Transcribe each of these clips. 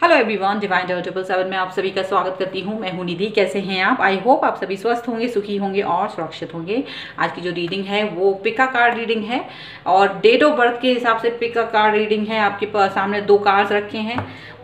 Hello everyone, divine टारot 777 में आप सभी का स्वागत करती हूँ। मैं हूँ निधि। कैसे हैं आप? आई होप आप सभी स्वस्थ होंगे, सुखी होंगे और सुरक्षित होंगे। आज की जो रीडिंग है वो पिक अ कार्ड रीडिंग है और डेट ऑफ बर्थ के हिसाब से पिक अ कार्ड रीडिंग है। आपके सामने दो कार्ड्स रखे हैं,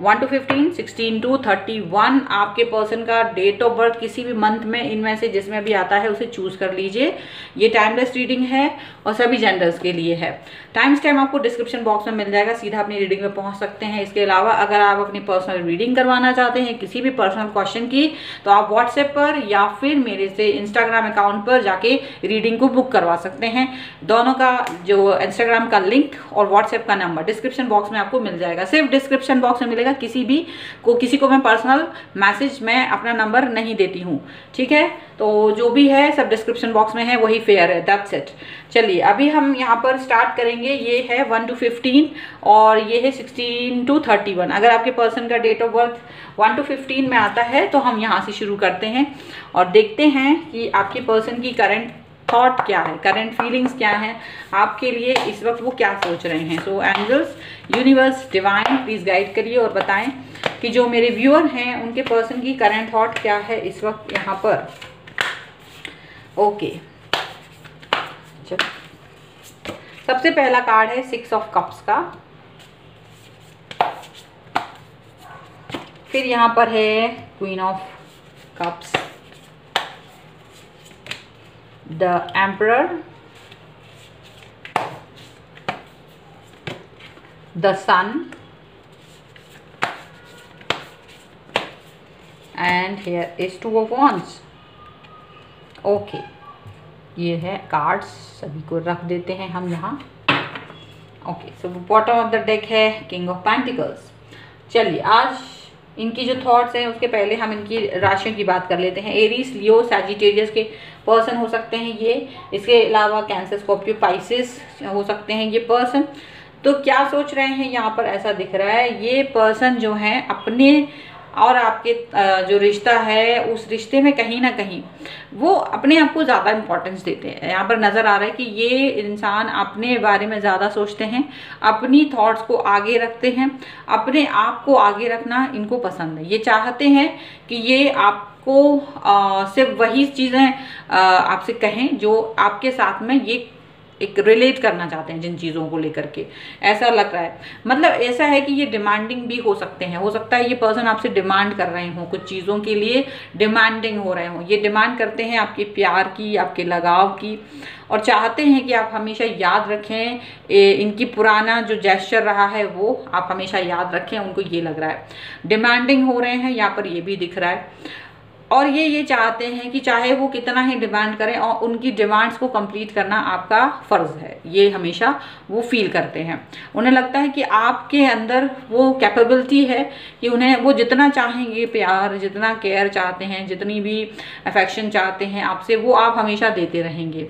1 to 15, 16 to 31। आपके पर्सन का डेट ऑफ बर्थ किसी भी मंथ में इनमें से जिसमें भी आता है उसे चूज कर लीजिए। ये टाइमलेस रीडिंग है और सभी जेंडर्स के लिए है। टाइम स्टैम्प आपको डिस्क्रिप्शन बॉक्स में मिल जाएगा, सीधा अपनी रीडिंग में पहुंच सकते हैं। इसके अलावा अगर आप अपनी पर्सनल रीडिंग करवाना चाहते हैं किसी भी पर्सनल क्वेश्चन की, तो आप व्हाट्सएप पर या फिर मेरे से इंस्टाग्राम अकाउंट पर जाके रीडिंग को बुक करवा सकते हैं। दोनों का जो इंस्टाग्राम का लिंक और व्हाट्सएप का नंबर डिस्क्रिप्शन बॉक्स में आपको मिल जाएगा। सिर्फ डिस्क्रिप्शन बॉक्स में मिलेगा, किसी को मैं पर्सनल मैसेज में अपना नंबर नहीं देती हूँ, ठीक है। तो जो भी है सब डिस्क्रिप्शन बॉक्स में है, वही फेयर है, दैट्स इट। चलिए अभी हम यहाँ पर स्टार्ट करेंगे। ये है 1 to 15 और ये है 16 to 31। अगर आपके पर्सन का डेट ऑफ बर्थ 1 to 15 में आता है तो हम यहाँ से शुरू करते हैं और देखते हैं कि आपके पर्सन की करंट थॉट क्या है, करंट फीलिंग्स क्या है आपके लिए, इस वक्त वो क्या सोच रहे हैं। So angels, universe, divine, please guide करिए और बताएं कि जो मेरे व्यूअर हैं उनके पर्सन की करंट थॉट क्या है इस वक्त यहाँ पर। ओके, चलो सबसे पहला कार्ड है 6 ऑफ कप्स का, फिर यहाँ पर है queen of cups, the emperor, the sun and here is 2 of wands. Okay, ये है कार्ड्स, सभी को रख देते हैं हम यहाँ। Okay, so bottom of the deck है किंग ऑफ पेंटिकल्स। चलिए आज इनकी जो थॉट्स हैं उसके पहले हम इनकी राशियों की बात कर लेते हैं। एरीज, लियो, सैजिटेरियस के पर्सन हो सकते हैं ये। इसके अलावा कैंसर, स्कॉर्पियो, पाइसेस हो सकते हैं ये पर्सन। तो क्या सोच रहे हैं यहाँ पर, ऐसा दिख रहा है ये पर्सन जो है अपने और आपके जो रिश्ता है उस रिश्ते में कहीं ना कहीं वो अपने आप को ज़्यादा इम्पोर्टेंस देते हैं। यहाँ पर नज़र आ रहा है कि ये इंसान अपने बारे में ज़्यादा सोचते हैं, अपनी थॉट्स को आगे रखते हैं, अपने आप को आगे रखना इनको पसंद है। ये चाहते हैं कि ये आपको सिर्फ वही चीज़ें आपसे कहें जो आपके साथ में ये एक रिलेट करना चाहते हैं, जिन चीज़ों को लेकर के ऐसा लग रहा है। मतलब ऐसा है कि ये डिमांडिंग भी हो सकते हैं, हो सकता है ये पर्सन आपसे डिमांड कर रहे हों, कुछ चीज़ों के लिए डिमांडिंग हो रहे हों। ये डिमांड करते हैं आपके प्यार की, आपके लगाव की, और चाहते हैं कि आप हमेशा याद रखें इनकी पुराना जो जेस्चर रहा है वो आप हमेशा याद रखें। उनको ये लग रहा है डिमांडिंग हो रहे हैं, यहाँ पर ये भी दिख रहा है। और ये चाहते हैं कि चाहे वो कितना ही डिमांड करें और उनकी डिमांड्स को कंप्लीट करना आपका फ़र्ज़ है, ये हमेशा वो फील करते हैं। उन्हें लगता है कि आपके अंदर वो कैपेबिलिटी है कि उन्हें वो जितना चाहेंगे प्यार, जितना केयर चाहते हैं, जितनी भी अफेक्शन चाहते हैं आपसे, वो आप हमेशा देते रहेंगे।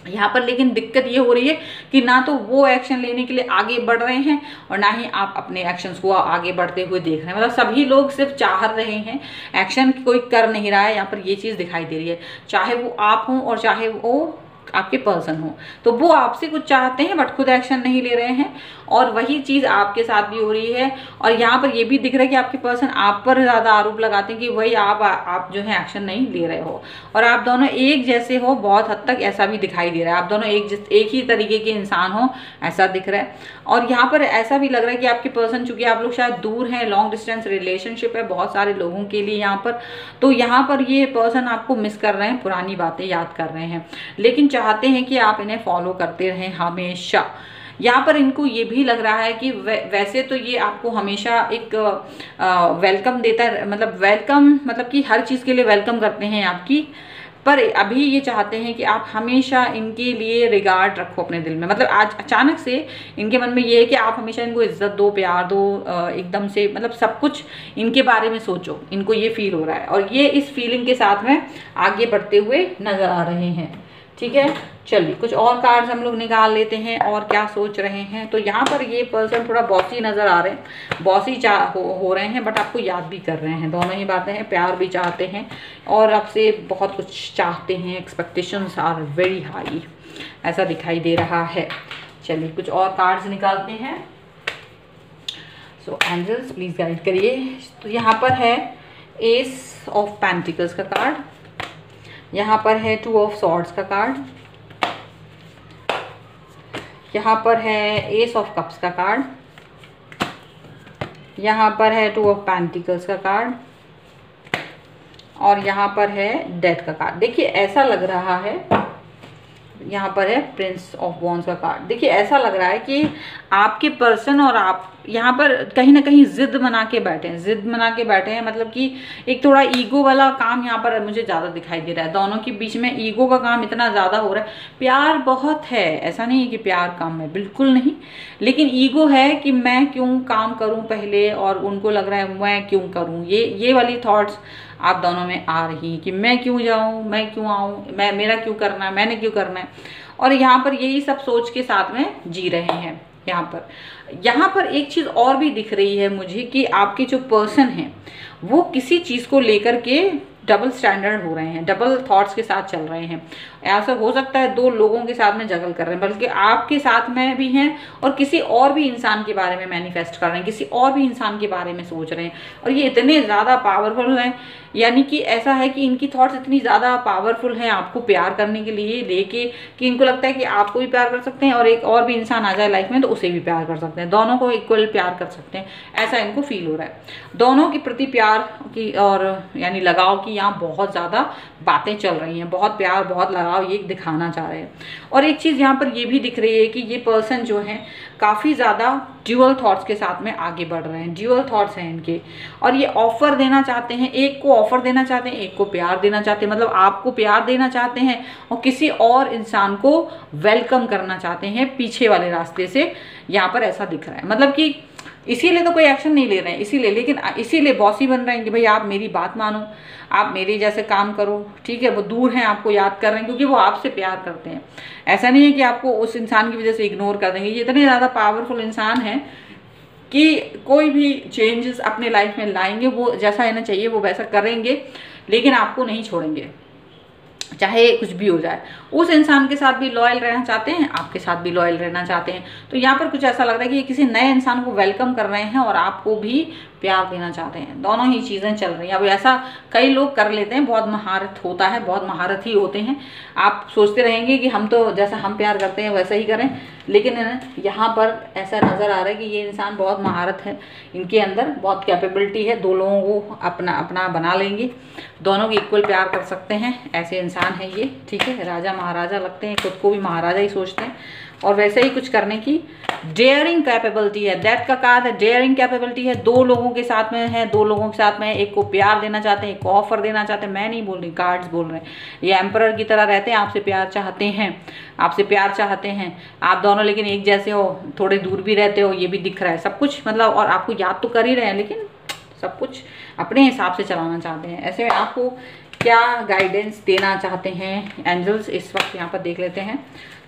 यहाँ पर लेकिन दिक्कत ये हो रही है कि ना तो वो एक्शन लेने के लिए आगे बढ़ रहे हैं और ना ही आप अपने एक्शंस को आगे बढ़ते हुए देख रहे हैं। मतलब सभी लोग सिर्फ चाह रहे हैं, एक्शन कोई कर नहीं रहा है। यहाँ पर ये चीज़ दिखाई दे रही है, चाहे वो आप हों और चाहे वो आपके पर्सन हो, तो वो आपसे कुछ चाहते हैं बट खुद एक्शन नहीं ले रहे हैं। और वही चीज़ आपके साथ भी हो रही है। और यहाँ पर ये भी दिख रहा है कि आपके पर्सन आप पर ज़्यादा आरोप लगाते हैं कि वही आप जो है एक्शन नहीं ले रहे हो, और आप दोनों एक जैसे हो। बहुत हद तक ऐसा भी दिखाई दे रहा है, आप दोनों एक ही तरीके के इंसान हो, ऐसा दिख रहा है। और यहाँ पर ऐसा भी लग रहा है कि आपके पर्सन, चूंकि आप लोग शायद दूर हैं, लॉन्ग डिस्टेंस रिलेशनशिप है बहुत सारे लोगों के लिए यहाँ पर, तो यहाँ पर ये पर्सन आपको मिस कर रहे हैं, पुरानी बातें याद कर रहे हैं, लेकिन चाहते हैं कि आप इन्हें फॉलो करते रहें हमेशा। यहाँ पर इनको ये भी लग रहा है कि वैसे तो ये आपको हमेशा एक वेलकम देता है, मतलब वेलकम मतलब कि हर चीज़ के लिए वेलकम करते हैं आपकी, पर अभी ये चाहते हैं कि आप हमेशा इनके लिए रिगार्ड रखो अपने दिल में। मतलब आज अचानक से इनके मन में ये है कि आप हमेशा इनको इज्जत दो, प्यार दो, एकदम से मतलब सब कुछ इनके बारे में सोचो। इनको ये फील हो रहा है और ये इस फीलिंग के साथ में आगे बढ़ते हुए नजर आ रहे हैं, ठीक है। चलिए कुछ और कार्ड्स हम लोग निकाल लेते हैं और क्या सोच रहे हैं। तो यहाँ पर ये पर्सन थोड़ा बॉसी नज़र आ रहे हैं, बॉसी हो रहे हैं, बट आपको याद भी कर रहे हैं। दोनों ही बातें हैं, प्यार भी चाहते हैं और आपसे बहुत कुछ चाहते हैं। एक्सपेक्टेशंस आर वेरी हाई, ऐसा दिखाई दे रहा है। चलिए कुछ और कार्ड्स निकालते हैं। सो एंजल्स प्लीज गाइड करिए। तो यहाँ पर है एस ऑफ पेंटिकल्स का कार्ड, यहाँ पर है 2 ऑफ सॉर्ड्स का कार्ड, यहाँ पर है एस ऑफ कप्स का कार्ड, यहाँ पर है 2 ऑफ पेंटिकल्स का कार्ड और यहाँ पर है डेथ का कार्ड। देखिए ऐसा लग रहा है, यहाँ पर है प्रिंस ऑफ वॉन्ड्स का कार्ड। देखिए ऐसा लग रहा है कि आपके पर्सन और आप यहाँ पर कहीं ना कहीं जिद बना के बैठे हैं, जिद बना के बैठे हैं, मतलब कि एक थोड़ा ईगो वाला काम यहाँ पर मुझे ज़्यादा दिखाई दे रहा है। दोनों के बीच में ईगो का काम इतना ज़्यादा हो रहा है। प्यार बहुत है, ऐसा नहीं है कि प्यार कम है, बिल्कुल नहीं, लेकिन ईगो है कि मैं क्यों काम करूँ पहले, और उनको लग रहा है मैं क्यों करूँ। ये वाली थॉट्स आप दोनों में आ रही कि मैं क्यों जाऊँ, मैं क्यों आऊँ, मेरा क्यों करना है, मैंने क्यों करना है। और यहाँ पर यही सब सोच के साथ में जी रहे हैं। यहाँ पर एक चीज़ और भी दिख रही है मुझे कि आपके जो पर्सन हैं वो किसी चीज़ को लेकर के डबल स्टैंडर्ड हो रहे हैं, डबल थॉट्स के साथ चल रहे हैं। ऐसा हो सकता है 2 लोगों के साथ में जगल कर रहे हैं, बल्कि आपके साथ में भी हैं और किसी और भी इंसान के बारे में मैनिफेस्ट कर रहे हैं, किसी और भी इंसान के बारे में सोच रहे हैं। और ये इतने ज़्यादा पावरफुल हैं, यानी कि ऐसा है कि इनकी थॉट्स इतनी ज़्यादा पावरफुल हैं आपको प्यार करने के लिए लेके, कि इनको लगता है कि आपको भी प्यार कर सकते हैं और एक और भी इंसान आ जाए लाइफ में तो उसे भी प्यार कर सकते हैं, दोनों को इक्वल प्यार कर सकते हैं, ऐसा इनको फील हो रहा है। दोनों के प्रति प्यार की और यानी लगाव की यहाँ बहुत ज़्यादा बातें चल रही हैं, बहुत प्यार बहुत लगाव ये दिखाना चाह रहे हैं। और एक चीज़ यहाँ पर ये भी दिख रही है कि ये पर्सन जो है काफ़ी ज़्यादा ड्यूअल थॉट्स के साथ में आगे बढ़ रहे हैं, ड्यूअल थॉट्स हैं इनके, और ये ऑफर देना चाहते हैं, एक को ऑफर देना चाहते हैं, एक को प्यार देना चाहते हैं, मतलब आपको प्यार देना चाहते हैं और किसी और इंसान को वेलकम करना चाहते हैं पीछे वाले रास्ते से। यहाँ पर ऐसा दिख रहा है, मतलब कि इसीलिए तो कोई एक्शन नहीं ले रहे हैं, इसीलिए, लेकिन इसीलिए बॉसी बन रहे हैं कि भाई आप मेरी बात मानो, आप मेरे जैसे काम करो, ठीक है। वो दूर हैं, आपको याद कर रहे हैं क्योंकि वो आपसे प्यार करते हैं। ऐसा नहीं है कि आपको उस इंसान की वजह से इग्नोर कर देंगे। ये इतने ज़्यादा पावरफुल इंसान हैं कि कोई भी चेंजेस अपने लाइफ में लाएंगे, वो जैसा रहना चाहिए वो वैसा करेंगे, लेकिन आपको नहीं छोड़ेंगे चाहे कुछ भी हो जाए। उस इंसान के साथ भी लॉयल रहना चाहते हैं, आपके साथ भी लॉयल रहना चाहते हैं। तो यहाँ पर कुछ ऐसा लग रहा है कि ये किसी नए इंसान को वेलकम कर रहे हैं और आपको भी प्यार देना चाहते हैं। दोनों ही चीज़ें चल रही हैं। अब ऐसा कई लोग कर लेते हैं, बहुत महारत होता है, बहुत महारथी होते हैं। आप सोचते रहेंगे कि हम तो जैसा हम प्यार करते हैं वैसा ही करें, लेकिन यहाँ पर ऐसा नज़र आ रहा है कि ये इंसान बहुत महारत है, इनके अंदर बहुत कैपेबिलिटी है, 2 लोगों को अपना अपना बना लेंगे, दोनों को इक्वल प्यार कर सकते हैं, ऐसे इंसान है ये, ठीक है। राजा महाराजा लगते हैं, खुद को भी महाराजा ही सोचते हैं और वैसे ही कुछ करने की डेयरिंग कैपेबिलिटी है। डेथ का कार्ड है, डेयरिंग कैपेबिलिटी है, 2 लोगों के साथ में है, 2 लोगों के साथ में, एक को प्यार देना चाहते हैं, एक को ऑफर देना चाहते हैं। मैं नहीं बोल रही, कार्ड्स बोल रहे हैं। ये एम्परर की तरह रहते हैं, आपसे प्यार चाहते हैं, आपसे प्यार चाहते हैं आप दोनों, लेकिन एक जैसे हो, थोड़े दूर भी रहते हो, ये भी दिख रहा है सब कुछ, मतलब। और आपको याद तो कर ही रहे हैं, लेकिन सब कुछ अपने हिसाब से चलाना चाहते हैं। ऐसे में आपको क्या गाइडेंस देना चाहते हैं एंजल्स इस वक्त यहाँ पर देख लेते हैं।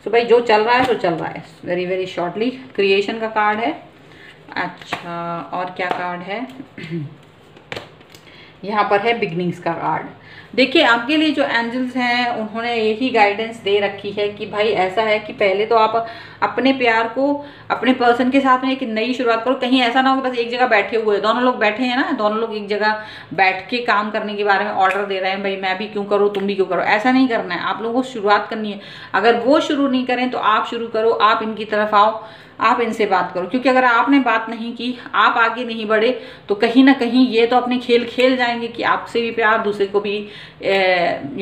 सो भाई जो चल रहा है सो चल रहा है, वेरी वेरी शॉर्टली। क्रिएशन का कार्ड है, अच्छा, और क्या कार्ड है यहाँ पर है बिगनिंग्स का कार्ड। देखिए आपके लिए जो एंजल्स हैं उन्होंने यही गाइडेंस दे रखी है कि भाई ऐसा है कि पहले तो आप अपने प्यार को अपने पर्सन के साथ में एक नई शुरुआत करो। कहीं ऐसा ना हो कि बस एक जगह बैठे हुए, दोनों लोग बैठे हैं ना, दोनों लोग एक जगह बैठ के काम करने के बारे में ऑर्डर दे रहे हैं, भाई मैं भी क्यों करूँ तुम भी क्यों करो। ऐसा नहीं करना है, आप लोगों को शुरुआत करनी है। अगर वो शुरू नहीं करें तो आप शुरू करो, आप इनकी तरफ आओ, आप इनसे बात करो, क्योंकि अगर आपने बात नहीं की, आप आगे नहीं बढ़े, तो कहीं ना कहीं ये तो अपने खेल खेल जाएंगे कि आपसे भी प्यार, दूसरे को भी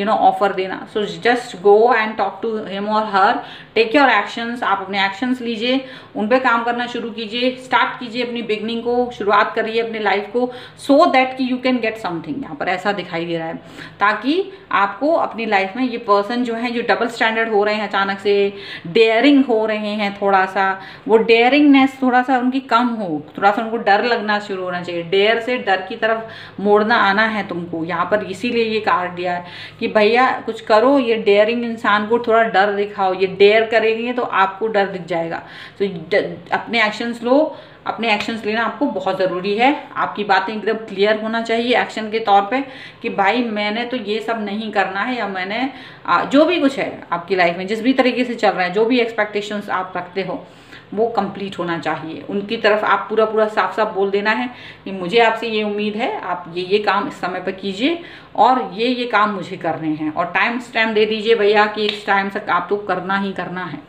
ऑफर देना। So just go and talk to him और हर, टेक योर एक्शंस। आप अपने एक्शंस लीजिए, उन पे काम करना शुरू कीजिए, स्टार्ट कीजिए अपनी बिगनिंग को, शुरुआत करिए अपने लाइफ को, सो दैट कि यू कैन गेट समथिंग। यहाँ पर ऐसा दिखाई दे रहा है, ताकि आपको अपनी लाइफ में ये पर्सन जो है, जो डबल स्टैंडर्ड हो रहे हैं, अचानक से डेयरिंग हो रहे हैं, थोड़ा सा वो डेयरिंगनेस थोड़ा सा उनकी कम हो, थोड़ा सा उनको डर लगना शुरू होना चाहिए। डेयर से डर की तरफ मोड़ना आना है तुमको। यहाँ पर इसीलिए ये कार्ड दिया है कि भैया कुछ करो, ये डेयरिंग इंसान को थोड़ा डर दिखाओ। ये डेयर करेंगे तो आपको डर दिख जाएगा। तो अपने एक्शंस लो, अपने एक्शंस लेना आपको बहुत ज़रूरी है। आपकी बातें एकदम क्लियर होना चाहिए एक्शन के तौर पे कि भाई मैंने तो ये सब नहीं करना है, या मैंने जो भी कुछ है आपकी लाइफ में, जिस भी तरीके से चल रहा है, जो भी एक्सपेक्टेशंस आप रखते हो, वो कंप्लीट होना चाहिए। उनकी तरफ आप पूरा पूरा साफ साफ बोल देना है कि मुझे आपसे ये उम्मीद है, आप ये काम इस समय पर कीजिए और ये काम मुझे करने हैं, और टाइम स्टैम्प दे दीजिए भैया कि इस टाइम तक आपको करना ही करना है।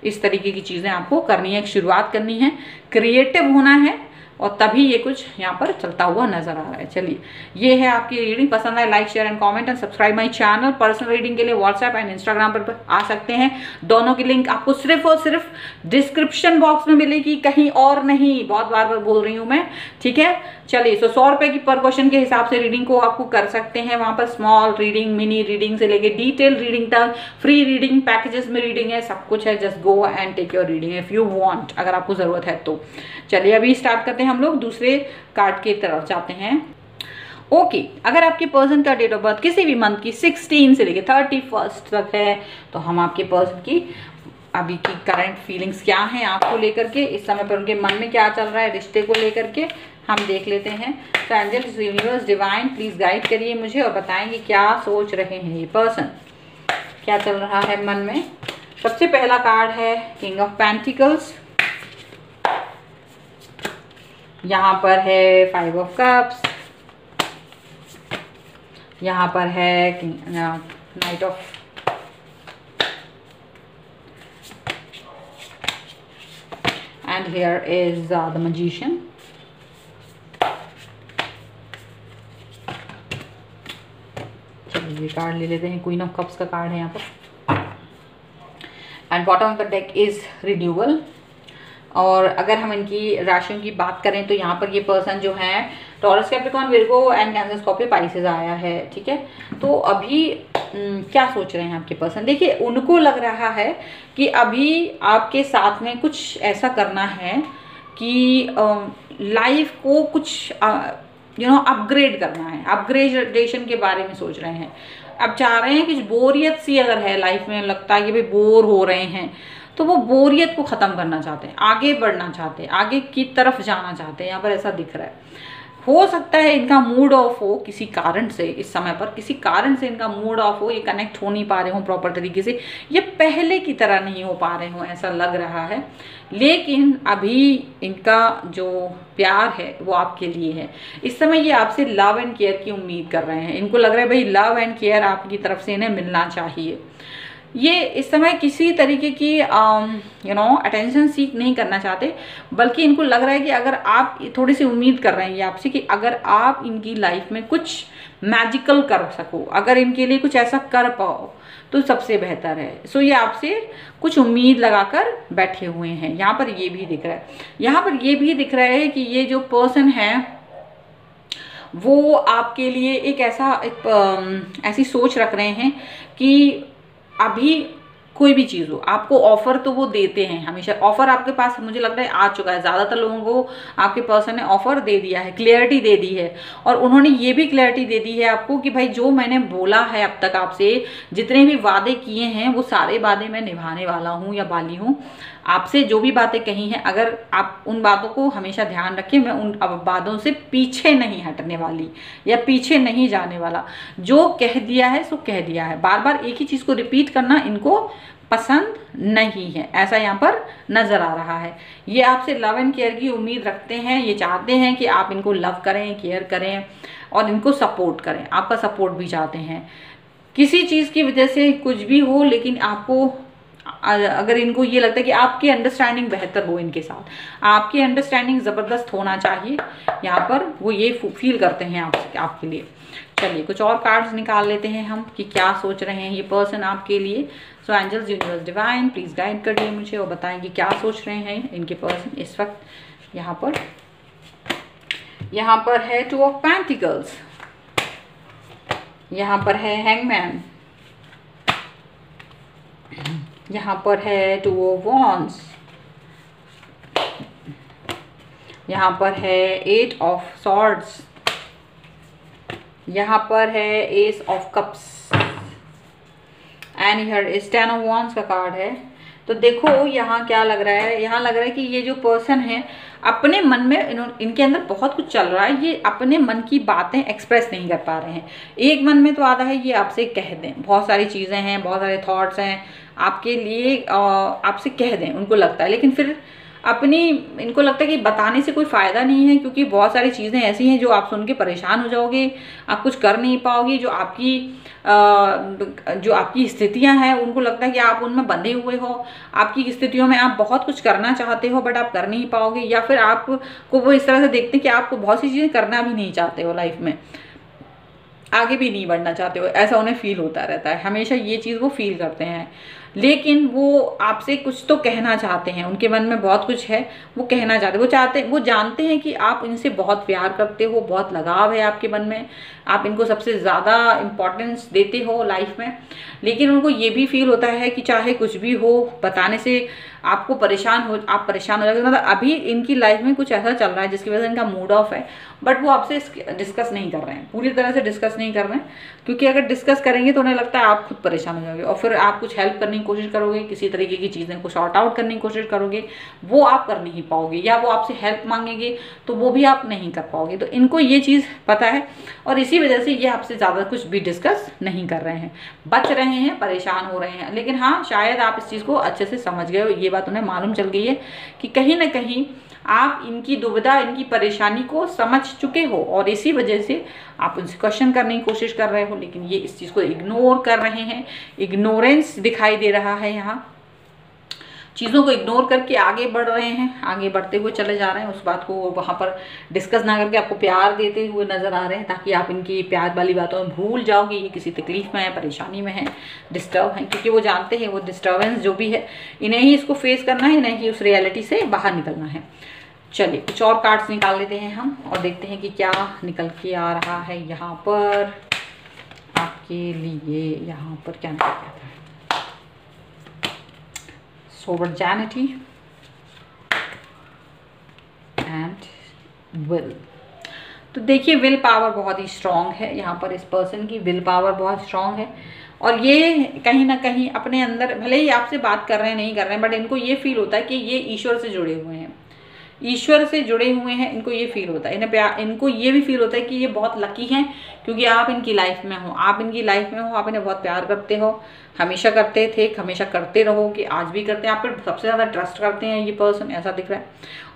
इस तरीके की चीज़ें आपको करनी है, शुरुआत करनी है, क्रिएटिव होना है, और तभी ये कुछ यहाँ पर चलता हुआ नजर आ रहा है। चलिए, ये है आपकी रीडिंग। पसंद आए like share and comment and subscribe my channel. Personal reading के लिए व्हाट्सएप एंड इंस्टाग्राम पर आ सकते हैं। दोनों की लिंक आपको सिर्फ और सिर्फ डिस्क्रिप्शन बॉक्स में मिलेगी, कहीं और नहीं। बहुत बार बार बोल रही हूँ मैं, ठीक है। चलिए, 100 रुपए की पर क्वेश्चन के हिसाब से रीडिंग को आपको कर सकते हैं। वहां पर स्मॉल रीडिंग, मिनी रीडिंग से लेके डिटेल रीडिंग तक, फ्री रीडिंग, पैकेजेस में रीडिंग है, सब कुछ है। Just go and take your reading if you want, अगर आपको जरूरत है तो। चलिए, अभी स्टार्ट करते हैं। हम लोग दूसरे कार्ड की तरफ जाते हैं। ओके, अगर आपके पर्सन का डेट ऑफ बर्थ किसी भी मंथ की 16 से लेके 31 तक है, तो हम आपके पर्सन की अभी की करंट फीलिंग्स क्या हैं आपको लेकर के, इस समय पर उनके मन में क्या चल रहा है रिश्ते को लेकर के, हम देख लेते हैं। तो angels, universe, divine, please guide करिए मुझे और बताएंगे क्या सोच रहे हैं ये पर्सन, क्या चल रहा है मन में। सबसे पहला कार्ड है किंग ऑफ पेंटिकल्स, यहाँ पर है 5 ऑफ कप्स, यहाँ पर है night of and here is the magician. चलिए, ये कार्ड ले लेते हैं। क्वीन ऑफ कप्स का कार्ड है यहाँ पर, and bottom of the deck is renewal. और अगर हम इनकी राशियों की बात करें तो यहाँ पर ये पर्सन जो है taurus, Capricorn, Virgo and cancer, Scorpio, Pisces आया है, ठीक है। तो अभी क्या सोच रहे हैं आपके पर्सन? देखिए, उनको लग रहा है कि अभी आपके साथ में कुछ ऐसा करना है कि लाइफ को कुछ अपग्रेड करना है, अपग्रेडेशन के बारे में सोच रहे हैं। अब चाह रहे हैं कि बोरियत सी अगर है लाइफ में, लगता है कि भाई बोर हो रहे हैं, तो वो बोरियत को ख़त्म करना चाहते हैं, आगे बढ़ना चाहते हैं, आगे की तरफ जाना चाहते हैं। यहाँ पर ऐसा दिख रहा है। हो सकता है इनका मूड ऑफ हो किसी कारण से, इस समय पर किसी कारण से इनका मूड ऑफ हो, ये कनेक्ट हो नहीं पा रहे हो प्रॉपर तरीके से, ये पहले की तरह नहीं हो पा रहे हो, ऐसा लग रहा है। लेकिन अभी इनका जो प्यार है वो आपके लिए है। इस समय ये आपसे लव एंड केयर की उम्मीद कर रहे हैं। इनको लग रहा है भाई लव एंड केयर आपकी तरफ से इन्हें मिलना चाहिए। ये इस समय किसी तरीके की अटेंशन सीख नहीं करना चाहते, बल्कि इनको लग रहा है कि अगर आप थोड़ी सी उम्मीद कर रहे हैं ये आपसे कि अगर आप इनकी लाइफ में कुछ मैजिकल कर सको, अगर इनके लिए कुछ ऐसा कर पाओ तो सबसे बेहतर है। सो ये आपसे कुछ उम्मीद लगाकर बैठे हुए हैं। यहाँ पर ये भी दिख रहा है, यहाँ पर ये भी दिख रहा है कि ये जो पर्सन है वो आपके लिए एक ऐसी सोच रख रहे हैं कि अभी कोई भी चीज़ हो, आपको ऑफर तो वो देते हैं हमेशा। ऑफर आपके पास मुझे लग रहा है आ चुका है, ज़्यादातर लोगों को आपके पर्सन ने ऑफर दे दिया है, क्लैरिटी दे दी है। और उन्होंने ये भी क्लैरिटी दे दी है आपको कि भाई जो मैंने बोला है अब तक आपसे, जितने भी वादे किए हैं वो सारे वादे मैं निभाने वाला हूँ या वाली हूँ। आपसे जो भी बातें कही हैं, अगर आप उन बातों को हमेशा ध्यान रखें, मैं उन वादों से पीछे नहीं हटने वाली या पीछे नहीं जाने वाला। जो कह दिया है सो कह दिया है। बार बार एक ही चीज़ को रिपीट करना इनको पसंद नहीं है, ऐसा यहाँ पर नजर आ रहा है। ये आपसे लव एंड केयर की उम्मीद रखते हैं। ये चाहते हैं कि आप इनको लव करें, केयर करें और इनको सपोर्ट करें। आपका सपोर्ट भी चाहते हैं किसी चीज़ की वजह से, कुछ भी हो, लेकिन आपको अगर इनको ये लगता है कि आपकी अंडरस्टैंडिंग बेहतर हो, इनके साथ आपकी अंडरस्टैंडिंग ज़बरदस्त होना चाहिए, यहाँ पर वो ये फील करते हैं आपके लिए। चलिए, कुछ और कार्ड्स निकाल लेते हैं हम कि क्या सोच रहे हैं ये पर्सन आपके लिए। So angels, universe, divine, please guide करिए मुझे और बताएंगे क्या सोच रहे हैं इनके पर्सन इस वक्त। यहाँ पर है 2 ऑफ पेंटिकल्स, यहाँ पर है हैंगमैन, यहाँ पर है 2 ऑफ वॉन्ड्स, यहाँ पर है 8 ऑफ सॉर्ड्स, यहाँ पर है S of cups and here is 10 of wands का कार्ड है। तो देखो यहाँ क्या लग रहा है, यहाँ लग रहा है कि ये जो पर्सन है अपने मन में, इनके अंदर बहुत कुछ चल रहा है, ये अपने मन की बातें एक्सप्रेस नहीं कर पा रहे हैं। एक मन में तो आता है ये आपसे कह दें, बहुत सारी चीज़ें हैं, बहुत सारे थॉट्स हैं आपके लिए, आपसे कह दें उनको लगता है, लेकिन फिर अपनी, इनको लगता है कि बताने से कोई फ़ायदा नहीं है, क्योंकि बहुत सारी चीज़ें ऐसी हैं जो आप सुन के परेशान हो जाओगे, आप कुछ कर नहीं पाओगे। जो आपकी स्थितियां हैं उनको लगता है कि आप उनमें बंधे हुए हो, आपकी स्थितियों में आप बहुत कुछ करना चाहते हो बट आप कर नहीं पाओगे, या फिर आपको वो इस तरह से देखते हैं कि आपको बहुत सी चीज़ें करना भी नहीं चाहते हो, लाइफ में आगे भी नहीं बढ़ना चाहते हो, ऐसा उन्हें फील होता रहता है, हमेशा ये चीज़ वो फील करते हैं। लेकिन वो आपसे कुछ तो कहना चाहते हैं, उनके मन में बहुत कुछ है, वो कहना चाहते हैं, वो जानते हैं कि आप इनसे बहुत प्यार करते हो, बहुत लगाव है आपके मन में, आप इनको सबसे ज़्यादा इम्पोर्टेंस देते हो लाइफ में। लेकिन उनको ये भी फील होता है कि चाहे कुछ भी हो, बताने से आप परेशान हो जाओगे। मतलब अभी इनकी लाइफ में कुछ ऐसा चल रहा है जिसकी वजह से इनका मूड ऑफ है, बट वो आपसे डिस्कस नहीं कर रहे हैं, पूरी तरह से डिस्कस नहीं कर रहे हैं, क्योंकि अगर डिस्कस करेंगे तो उन्हें लगता है आप खुद परेशान हो जाओगे, और फिर आप कुछ हेल्प करने की कोशिश करोगे, किसी तरीके की चीज़ें को सॉर्ट आउट करने की कोशिश करोगे, वो आप कर नहीं पाओगे, या वो आपसे हेल्प मांगेंगे तो वो भी आप नहीं कर पाओगे। तो इनको ये चीज़ पता है, और इसी वजह से ये आपसे ज़्यादा कुछ भी डिस्कस नहीं कर रहे हैं, बच रहे हैं, परेशान हो रहे हैं। लेकिन हाँ, शायद आप इस चीज़ को अच्छे से समझ गए हो, ये बात उन्हें मालूम चल गई है कि कहीं ना कहीं आप इनकी दुविधा, इनकी परेशानी को समझ चुके हो, और इसी वजह से आप उनसे क्वेश्चन करने की कोशिश कर रहे हो, लेकिन ये इस चीज़ को इग्नोर कर रहे हैं। इग्नोरेंस दिखाई दे रहा है यहाँ, चीज़ों को इग्नोर करके आगे बढ़ रहे हैं, आगे बढ़ते हुए चले जा रहे हैं, उस बात को वहाँ पर डिस्कस ना करके आपको प्यार देते हुए नज़र आ रहे हैं, ताकि आप इनकी प्यार वाली बातों में भूल जाओगे ये किसी तकलीफ में है, परेशानी में है, डिस्टर्ब हैं, क्योंकि वो जानते हैं वो डिस्टर्बेंस जो भी है इन्हें ही इसको फेस करना है, इन्हें ही उस रियलिटी से बाहर निकलना है। चलिए कुछ और कार्ड्स निकाल लेते हैं हम, और देखते हैं कि क्या निकल के आ रहा है यहाँ पर आपके लिए। यहाँ पर क्या निकल के आता है? Sovereignty and will। तो देखिए विल पावर बहुत ही स्ट्रांग है यहाँ पर, इस पर्सन की विल पावर बहुत स्ट्रांग है, और ये कहीं ना कहीं अपने अंदर, भले ही आपसे बात कर रहे हैं नहीं कर रहे हैं, बट इनको ये फील होता है कि ये ईश्वर से जुड़े हुए हैं, ईश्वर से जुड़े हुए हैं, इनको ये फील होता है, इनको ये भी फील होता है कि ये बहुत लकी हैं, क्योंकि आप इनकी लाइफ में हो, आप इनकी लाइफ में हो, आप इन्हें बहुत प्यार करते हो, हमेशा करते थे, हमेशा करते रहोगे, आज भी करते हैं, आप पर सबसे ज़्यादा ट्रस्ट करते हैं ये पर्सन, ऐसा दिख रहा है।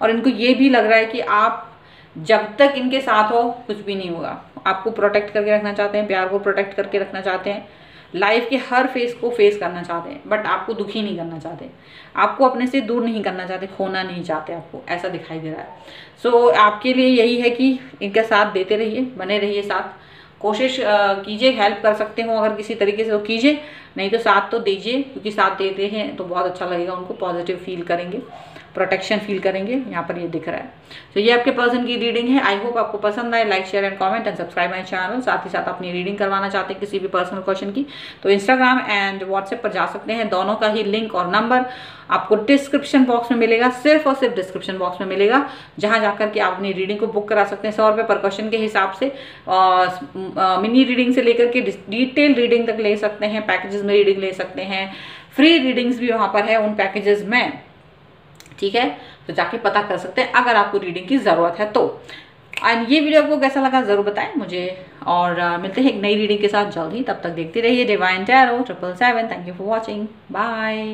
और इनको ये भी लग रहा है कि आप जब तक इनके साथ हो कुछ भी नहीं होगा, आपको प्रोटेक्ट करके रखना चाहते हैं, प्यार को प्रोटेक्ट करके रखना चाहते हैं, लाइफ के हर फेस को फेस करना चाहते हैं, बट आपको दुखी नहीं करना चाहते, आपको अपने से दूर नहीं करना चाहते, खोना नहीं चाहते आपको, ऐसा दिखाई दे रहा है। सो आपके लिए यही है कि इनका साथ देते रहिए, बने रहिए साथ, कोशिश कीजिए, हेल्प कर सकते हो अगर किसी तरीके से तो कीजिए, नहीं तो साथ तो दीजिए, क्योंकि साथ देते हैं तो बहुत अच्छा लगेगा, उनको पॉजिटिव फील करेंगे, प्रोटेक्शन फील करेंगे, यहाँ पर ये दिख रहा है। तो ये आपके पर्सन की रीडिंग है। आई होप आपको पसंद आए। Like share and comment and subscribe my channel. साथ ही साथ अपनी रीडिंग करवाना चाहते हैं किसी भी पर्सनल क्वेश्चन की, तो इंस्टाग्राम एंड व्हाट्सएप पर जा सकते हैं, दोनों का ही लिंक और नंबर आपको डिस्क्रिप्शन बॉक्स में मिलेगा, सिर्फ और सिर्फ डिस्क्रिप्शन बॉक्स में मिलेगा, जहां जाकर के आप अपनी रीडिंग को बुक करा सकते हैं 100 रुपये पर क्वेश्चन के हिसाब से। मिनी रीडिंग से लेकर के डिटेल रीडिंग तक ले सकते हैं, पैकेजेस में रीडिंग ले सकते हैं, फ्री रीडिंग्स भी वहाँ पर है उन पैकेजेस में, ठीक है। तो जाके पता कर सकते हैं अगर आपको रीडिंग की ज़रूरत है तो। एंड ये वीडियो आपको कैसा लगा ज़रूर बताएं मुझे, और मिलते हैं एक नई रीडिंग के साथ जल्द ही। तब तक देखते रहिए Divine Tarot 777। Thank you for watching, bye.